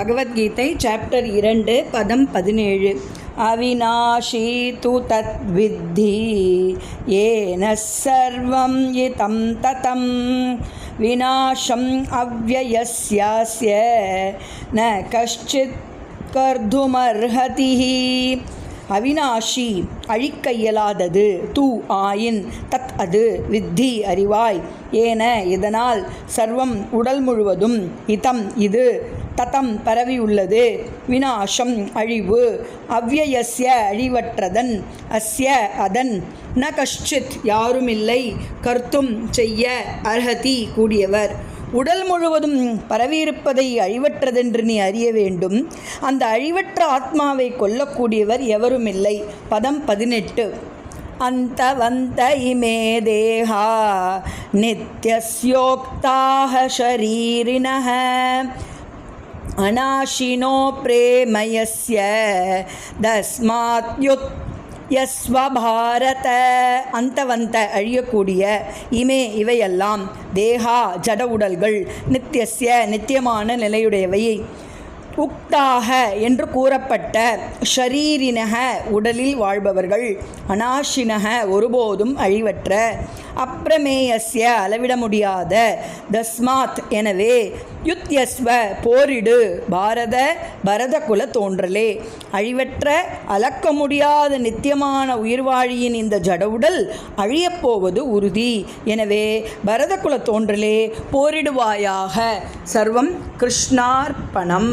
Bhagavad Gita chapter 2 பதம் 17. அவிநாஷி து தத்வித்தி ஏன சர்வம் இதம் ததம் விநாசம் அவ்யயஸ்யாஸ்ய ந கஷ்சித் கர்துமர்ஹதி. அவிநாஷி அழிக்க இயலாதது, தூ ஆயின், தத் அது, வித்தி அறிவாய், ஏன இதனால், சர்வம் உடல் முழுவதும், இதம் இது, ததம் பரவியுள்ளது, விநாசம் அழிவு, அவ்யயஸ்ய அழிவற்றதன், அஸ்ய அதன், ந கஷ்சித் யாருமில்லை, கர்த்தும் செய்ய, அர்ஹதி கூடியவர். உடல் முழுவதும் பரவியிருப்பதை அழிவற்றதென்று நீ அறிய வேண்டும். அந்த அழிவற்ற ஆத்மாவை கொல்லக்கூடியவர் எவருமில்லை. பதம் 18. அந்தவந்த இமே தேஹா நித்யஸ்யோக்தாஹ ஷரீரிணஹ அநாஷினோ பிரேமயஸ்ய தஸ்மாத்யுத் யஸ்வபாரத. அந்தவந்த அழியக்கூடிய, இமே இவையெல்லாம், தேகா ஜட உடல்கள், நித்தியஸ்ய நித்தியமான நிலையுடையவை, உக்தாக என்று கூறப்பட்ட, ஷரீரினக உடலில் வாழ்பவர்கள், அநாஷினக ஒருபோதும் அழிவற்ற, அப்ரமேயஸ்ய அளவிட முடியாத, தஸ்மாத் எனவே, யுத்யஸ்வ போரிடு, பாரத பரத குல தோன்றலே. அழிவற்ற அளக்க முடியாத நித்தியமான உயிர்வாழியின் இந்த ஜடவுடல் அழியப்போவது உறுதி. எனவே பரத குல தோன்றலே போரிடுவாயாக. சர்வம் கிருஷ்ணார்ப்பணம்.